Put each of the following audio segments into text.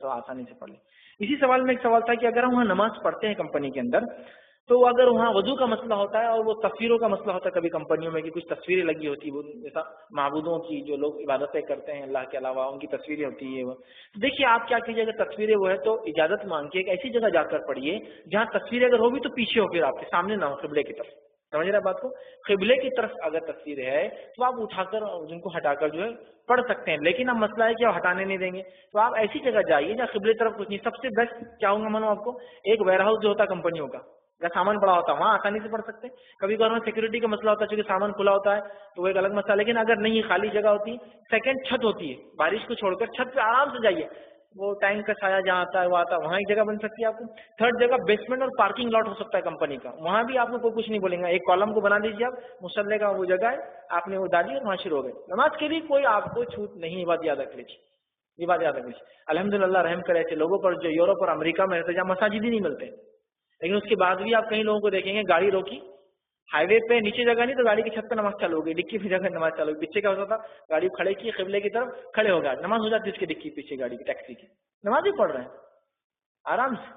تو آسانی سے پڑھ لیں. اسی سوال میں ایک سوال تھا کہ اگر ہم وہاں نماز پڑھتے ہیں کمپنی کے اندر، تو اگر وہاں وضو کا مسئلہ ہوتا ہے اور وہ تصویروں کا مسئلہ ہوتا ہے کبھی کمپنیوں میں کہ کچھ تصویریں لگی ہوتی ہے، وہ جیسا معبودوں کی جو لوگ عبادتیں کرتے ہیں اللہ کے علاوہ ان کی تصویریں ہوتی ہیں، وہ دیکھیے آپ کیا کیجیے، اگر تصویریں وہ ہے تو اجازت مانگ کے ایک ایسی جگہ جا کر پڑھیے جہاں تصویریں اگر ہوگی تو پیچھے ہو، پھر آپ کے سامنے نہ ہو، قبلے کی طرف. سمجھ رہے بات کو؟ قبلے کی طرف اگر تصویر ہے تو آپ اٹھا کر جن کو ہٹا کر جو ہے پڑھ سکتے ہیں، لیکن اب مسئلہ ہے کہ آپ ہٹانے نہیں دیں گے. تو آپ ایسی جگہ جائیے جہاں قبلے طرف کچھ نہیں. سب سے بیسٹ کیا ہوں گا مانو آپ کو، ایک ویئر ہاؤس جو ہوتا ہے کمپنیوں کا، یا سامان پڑا ہوتا ہے وہاں آسانی سے پڑھ سکتے ہیں. کبھی کبھار سیکورٹی کا مسئلہ ہوتا ہے چونکہ سامان کھلا ہوتا ہے تو وہ ایک الگ مسئلہ. لیکن اگر نہیں خالی جگہ ہوتی، سیکنڈ چھت ہوتی ہے، بارش کو چھوڑ کر چھت پہ آرام سے جائیے، وہ ٹینک کا سایہ جہاں آتا ہے وہ آتا ہے، وہاں ایک جگہ بن سکتی ہے آپ کو. تھرڈ جگہ بیسمنٹ اور پارکنگ لاٹ ہو سکتا ہے کمپنی کا، وہاں بھی آپ کو کوئی کچھ نہیں بولیں گا. ایک کالم کو بنا دیجیے آپ، مصلی کا وہ جگہ ہے، آپ نے وہ ڈالی اور وہاں شروع ہو گئے. نماز کے لیے کوئی آپ کو چھوٹ نہیں. یہ بات یاد رکھ لیجیے، یہ بات یاد رکھ لیجیے. الحمدللہ رحم کرے ایسے لوگوں پر جو یورپ اور امریکہ میں رہتے ہیں جہاں مساجد ہی نہیں ملتے، لیکن اس کے بعد بھی آپ کئی لوگوں کو دیکھیں گے گاڑی روکی، ہائی وے پہ نیچے جگہ نہیں تو گاڑی کی چھت پہ نماز چالو ہو گئی، ڈکی پہ جگہ نماز چالو ہوگی. پیچھے کیا ہوتا تھا، گاڑی کھڑے کی قبلے کی طرف کھڑے ہو گیا، نماز ہو جاتی اس کی ڈکی پیچھے گاڑی کی ٹیکسی کی، نماز ہی پڑھ رہے ہیں آرام سے.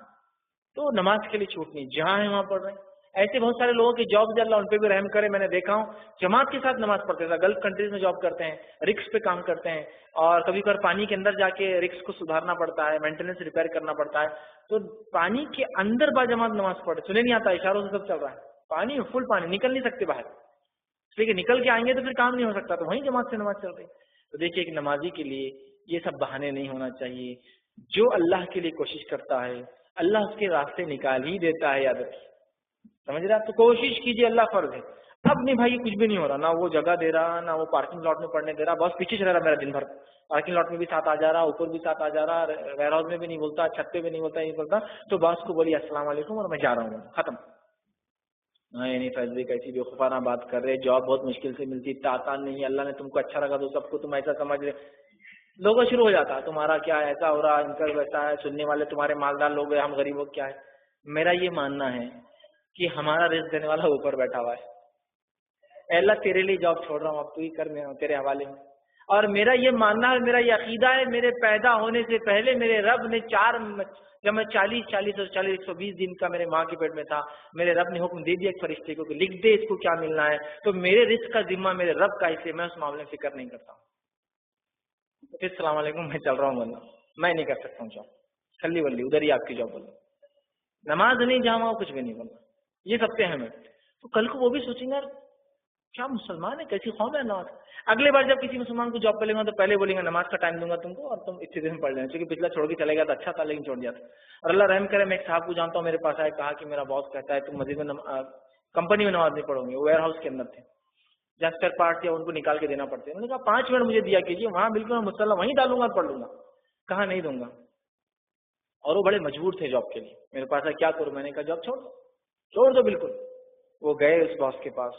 تو نماز کے لیے چھوٹ نہیں، جہاں ہے وہاں پڑھ رہے ہیں. ایسے بہت سارے لوگوں کی جاب اللہ ان پہ بھی رحم کرے، میں نے دیکھا ہوں جماعت کے ساتھ نماز پڑھتے تھے، گلف کنٹریز میں جاب کرتے ہیں، رکس پہ کام کرتے ہیں، اور کبھی کبھار پانی کے اندر جا کے رکس کو سدھارنا پڑتا ہے، مینٹیننس ریپیئر کرنا پڑتا ہے. تو پانی کے اندر با جماعت نماز پڑھے، سنے نہیں آتا، اشاروں سے سب چل رہا ہے، پانی فل پانی، نکل نہیں سکتے باہر، اس لیے کہ نکل کے آئیں گے تو پھر کام نہیں ہو سکتا، تو وہیں جماعت سے نماز چل رہی. تو دیکھیے ایک نمازی کے لیے یہ سب بہانے نہیں ہونا چاہیے. جو اللہ کے لیے کوشش کرتا ہے اللہ اس کے راستے نکال ہی دیتا ہے. یاد رکھیے، سمجھ رہے آپ؟ تو کوشش کیجیے، اللہ فرض ہے. اب نہیں بھائی کچھ بھی نہیں ہو رہا، نہ وہ جگہ دے رہا، نہ وہ پارکنگ لاٹ میں پڑھنے دے رہا، بس پیچھے چل رہا میرا دن بھر، پارکنگ لاٹ میں بھی ساتھ آ جا رہا، اوپر بھی ساتھ آ جا رہا، ویئر ہاؤس میں بھی نہیں بولتا، چھت پہ بھی نہیں بولتا، نہیں بولتا. تو باس کو بولیے السلام علیکم اور میں جا رہا ہوں، ختم. نہیں فیض بھائی کیسی بے خوفانہ بات کر رہے، جاب بہت مشکل سے ملتی، اتنا آسان نہیں ہے، اللہ نے تم کو اچھا لگا تو سب کو تم ایسا سمجھ رہے. لوگوں شروع ہو جاتا ہے تمہارا کیا ایسا ہو رہا، ان کا ویسا ہے، سننے والے تمہارے مالدار لوگ ہیں، ہم غریبوں کیا ہے. میرا یہ ماننا ہے کہ ہمارا رزق دینے والا اوپر بیٹھا ہوا ہے. اے اللہ تیرے لیے جاب چھوڑ رہا ہوں، اب تو ہی کر، میں تیرے حوالے میں. اور میرا یہ ماننا ہے، میرا یہ عقیدہ ہے، میرے پیدا ہونے سے پہلے میرے رب نے جب میں 120 دن کا میرے ماں کے پیٹ میں تھا، میرے رب نے حکم دے دیا ایک فرشتے کو کہ لکھ دے اس کو کیا ملنا ہے. تو میرے رزق کا ذمہ میرے رب کا، اس لیے میں اس معاملے میں فکر نہیں کرتا ہوں. پھر السلام علیکم میں چل رہا ہوں، ورنہ میں نہیں کر سکتا ہوں جاب، کھلی ولی ادھر ہی آپ کی جاب بولو، نماز نہیں جاؤں کچھ بھی نہیں بولنا. یہ سب سے اہم ہے. تو کل کو وہ بھی سوچیں گے کیا مسلمان ہے، کیسی قوم ہے نماز. اگلے بار جب کسی مسلمان کو جاب پہ لیں گا تو پہلے بولیں گا نماز کا ٹائم دوں گا تم کو اور تم اتنے دن پڑھ لینا، کیونکہ پچھلا چھوڑ کے چلے گیا تھا، اچھا تھا لیکن چھوڑ دیا تھا. اور اللہ رحم کرے، میں ایک صاحب کو جانتا ہوں، میرے پاس آئے، کہا کہ میرا باس کہتا ہے تم مسجد میں کمپنی میں نماز نہیں پڑھو گے. وہ ویئر ہاؤس کے اندر تھے، جہاں اسپیئر پارٹ یا ان کو نکال کے دینا پڑتے ہیں. میں نے کہا 5 منٹ مجھے دیا کیجیے، وہاں بالکل میں مصلی وہیں ڈالوں گا اور پڑھ لوں گا. کہا نہیں دوں گا. اور وہ بڑے مجبور تھے جاب کے لیے، میرے پاس ہے کیا کروں، میں نے کہا جاب چھوڑ دو بالکل. وہ گئے اس باس کے پاس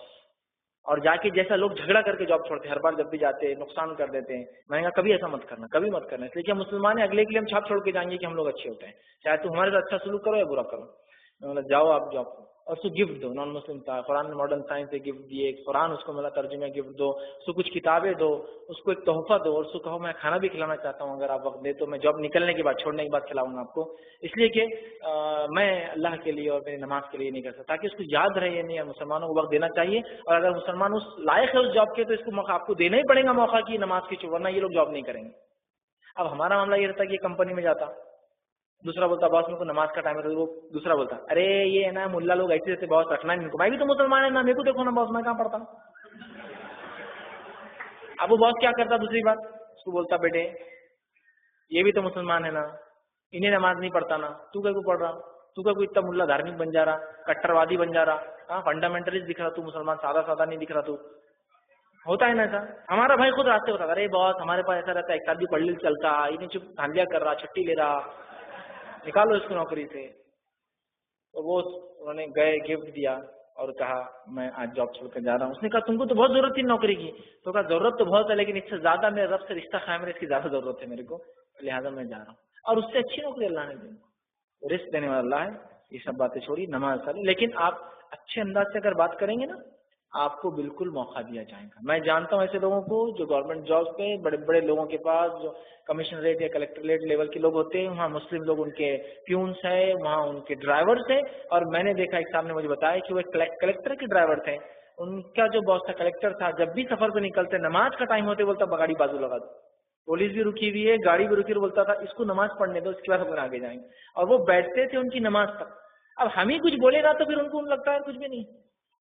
اور جا کے جیسا لوگ جھگڑا کر کے جاب چھوڑتے، ہر بار جب بھی جاتے نقصان کر دیتے ہیں. میں نے کہا کبھی ایسا مت کرنا، کبھی مت کرنا، اس لیے کہ ہم مسلمان ہیں، اگلے کے لیے ہم چھاپ چھوڑ کے جائیں گے کہ ہم لوگ اچھے ہوتے ہیں، چاہے تم ہمارے ساتھ اچھا سلوک کرو یا برا کرو. جاؤ آپ جاب کو، اور اس کو گفٹ دو. نان مسلم تھا، قرآن نے ماڈرن سائنس سے گفٹ دیے، قرآن اس کو ملا ترجمہ گفٹ دو، اس کو کچھ کتابیں دو، اس کو ایک تحفہ دو، اور اس کو کہو میں کھانا بھی کھلانا چاہتا ہوں، اگر آپ وقت دے تو میں جاب نکلنے کے بعد، چھوڑنے کے بعد کھلاؤں گا آپ کو، اس لیے کہ میں اللہ کے لیے اور میری نماز کے لیے نہیں کر سکتا، تاکہ اس کو یاد رہے. نہیں مسلمانوں کو وقت دینا چاہیے، اور اگر مسلمان اس لائق ہے اس جاب کے تو اس کو موقع آپ کو دینا ہی پڑے گا، موقع کی نماز کی، ورنہ یہ لوگ جاب نہیں کریں گے. اب ہمارا معاملہ یہ رہتا ہے کہ کمپنی میں جاتا، دوسرا بولتا باس میں کو نماز کا ٹائم ہے، وہ دوسرا بولتا ارے یہ ہے نا ملا لوگ ایسے ایسے باس رکھنا ہے ان کو، میں بھی تو مسلمان ہے نا، میرے کو دیکھو نا باس میں کہاں پڑھتا ہوں. اب وہ باس کیا کرتا، دوسری بات اس کو بولتا بیٹے یہ بھی تو مسلمان ہے نا، انہیں نماز نہیں پڑھتا نا، تو کیا کو پڑھ رہا، تو کیا کوئی اتنا ملا دھارمک بن جا رہا، کٹر وادی بن جا رہا، ہاں فنڈامنٹلسٹ دکھ رہا تو مسلمان، سادہ سادہ نہیں دکھ رہا. تو ہوتا ہے نا ایسا. ہمارا بھائی خود راستے ہوتا، ارے باس ہمارے پاس ایسا رہتا ہے، ایک ساتھ بھی پڑھ لی چلتا، انہیں چپ دھاندلیاں کر رہا، چھٹی لے رہا، نکالو اس کو نوکری سے. تو وہ انہوں نے گئے گفٹ دیا اور کہا میں آج جاب چھوڑ کر جا رہا ہوں. اس نے کہا تم کو تو بہت ضرورت تھی نوکری کی. تو کہا ضرورت تو بہت ہے لیکن اس سے زیادہ میرے رب سے رشتہ قائم ہے، اس کی زیادہ ضرورت ہے میرے کو، لہٰذا میں جا رہا ہوں. اور اس سے اچھی نوکری اللہ نے دی، رزق دینے والا اللہ ہے. یہ سب باتیں چھوڑی، نماز ساری، لیکن آپ اچھے انداز سے اگر بات کریں گے نا، آپ کو بالکل موقع دیا جائے گا. میں جانتا ہوں ایسے لوگوں کو جو گورنمنٹ جاب پہ بڑے بڑے لوگوں کے پاس جو کمشنریٹ یا کلیکٹریٹ لیول کے لوگ ہوتے ہیں, وہاں مسلم لوگ ان کے پیونس ہیں, وہاں ان کے ڈرائیورس ہیں. اور میں نے دیکھا ایک صاحب نے مجھے بتایا کہ وہ کلیکٹر کے ڈرائیور تھے, ان کا جو باس تھا کلیکٹر تھا, جب بھی سفر پہ نکلتے نماز کا ٹائم ہوتے بولتا گاڑی بازو لگا دو, پولیس بھی رکی ہوئی ہے, گاڑی بھی رکی ہوئی, بولتا تھا اس کو نماز پڑھنے دو, اس کے بعد اپنے آگے جائیں گے. اور وہ بیٹھتے تھے ان کی نماز تک. اب ہم ہی کچھ بولے گا تو پھر ان کو لگتا ہے کچھ بھی نہیں.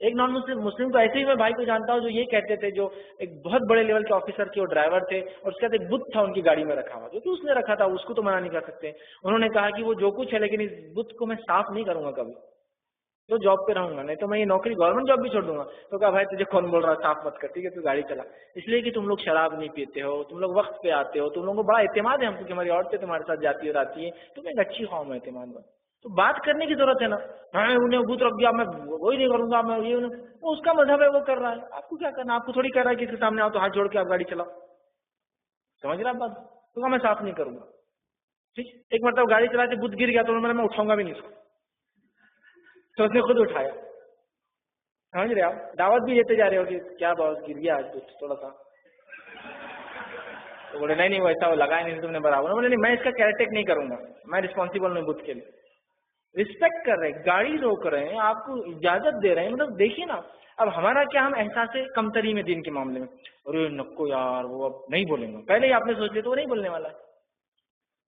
ایک نان مسلم کو ایسے ہی میں بھائی کو جانتا ہوں جو یہ کہتے تھے, جو ایک بہت بڑے لیول کے آفیسر کے وہ ڈرائیور تھے, اور اس کے بعد ایک بت تھا ان کی گاڑی میں رکھا ہوا, جو کہ اس نے رکھا تھا, اس کو تو منع نہیں کر سکتے. انہوں نے کہا کہ وہ جو کچھ ہے لیکن اس بت کو میں صاف نہیں کروں گا کبھی, تو جاب پہ رہوں گا, نہیں تو میں یہ نوکری گورنمنٹ جاب بھی چھوڑ دوں گا. تو کہا بھائی تجھے کون بول رہا صاف مت کر, ٹھیک ہے تو گاڑی چلا, اس لیے کہ تم لوگ شراب نہیں پیتے ہو, تم لوگ وقت پہ آتے ہو, تم لوگوں کو بڑا اعتماد ہے ہم کو کہ ہماری عورتیں تمہارے ساتھ جاتی اور آتی ہیں, تم ایک اچھی قوم ہے اعتماد میں. تو بات کرنے کی ضرورت ہے نا, ہاں انہیں بت رکھ دیا میں وہی نہیں کروں گا, میں یہ وہ اس کا مذہب ہے, وہ کر رہا ہے, آپ کو کیا کرنا, آپ کو تھوڑی کہہ رہا ہے کہ اس کے سامنے آؤ تو ہاتھ جوڑ کے آپ گاڑی چلاؤ, سمجھ رہے آپ بات. تو کہا میں صاف نہیں کروں گا. ٹھیک, ایک مرتبہ گاڑی چلا کے بت گر گیا تو میں اٹھاؤں گا بھی نہیں اس کو, تو اس نے خود اٹھایا. سمجھ رہے آپ, دعوت بھی دیتے جا رہے ہو کہ کیا باس گر گیا آج کچھ تھوڑا سا, تو بولے نہیں وہ ایسا وہ لگا نہیں تم نے برابر. بولے نہیں میں اس کا کیئر ٹیک نہیں کروں گا, میں رسپانسبل نہیں بت کے لیے. رسپیکٹ کر رہے ہیں, گاڑی روک رہے ہیں, آپ کو اجازت دے رہے ہیں, مطلب دیکھیے نا. اب ہمارا کیا, ہم احساس کمتری میں دین کے معاملے میں, ارے نکو یار وہ اب نہیں بولیں گا, پہلے ہی آپ نے سوچ لیا تو وہ نہیں بولنے والا ہے.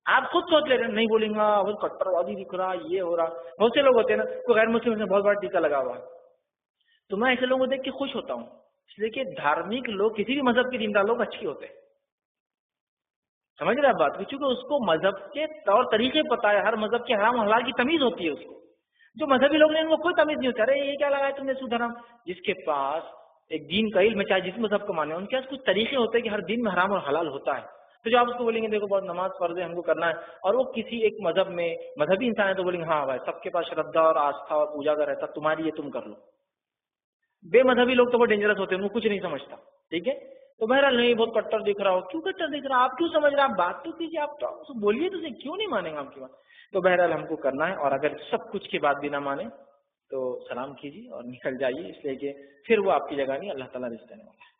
آپ خود سوچ لے رہے ہیں نہیں بولیں گا, وہ کٹر وادی دکھ رہا, یہ ہو رہا. بہت سے لوگ ہوتے ہیں نا, کوئی غیر مسلم نے بہت بڑا ٹیکا لگا ہوا ہے, تو میں ایسے لوگوں کو دیکھ کے خوش ہوتا ہوں, اس لیے کہ دھارمک لوگ, کسی بھی مذہب کے دیندار لوگ اچھے ہوتے ہیں. سمجھ رہے آپ بات, کیونکہ اس کو مذہب کے طور طریقے پتا ہے, ہر مذہب کے حرام حلال کی تمیز ہوتی ہے اس کو. جو مذہبی لوگ ہیں ان کو کوئی تمیز نہیں ہوتا, ارے یہ کیا لگا ہے تم نے سود حرام. جس کے پاس ایک دین کا علم ہے, چاہے جس مذہب کو مانے, ان کے پاس کچھ طریقے ہوتے ہیں کہ ہر دین میں حرام اور حلال ہوتا ہے. تو جو آپ اس کو بولیں گے دیکھو بہت نماز فرض ہے ہم کو کرنا ہے, اور وہ کسی ایک مذہب میں مذہبی انسان ہے تو بولیں گے ہاں بھائی سب کے پاس شردھا اور آستھا اور پوجا کا رہتا, تمہاری یہ تم کر لو. بے مذہبی لوگ تو بہت ڈینجرس ہوتے ہیں, ان کو کچھ نہیں سمجھتا. ٹھیک ہے, تو بہرحال نہیں بہت کٹر دکھ رہا ہو, کیوں کٹر دکھ رہا, آپ کیوں سمجھ رہے, آپ بات تو کیجیے, آپ تو بولیے, تو کیوں نہیں مانیں گے آپ کی بات. تو بہرحال ہم کو کرنا ہے, اور اگر سب کچھ کی بات بھی نہ مانے تو سلام کیجیے اور نکل جائیے, اس لیے کہ پھر وہ آپ کی جگہ نہیں, اللہ تعالیٰ رزق دینے والا ہے.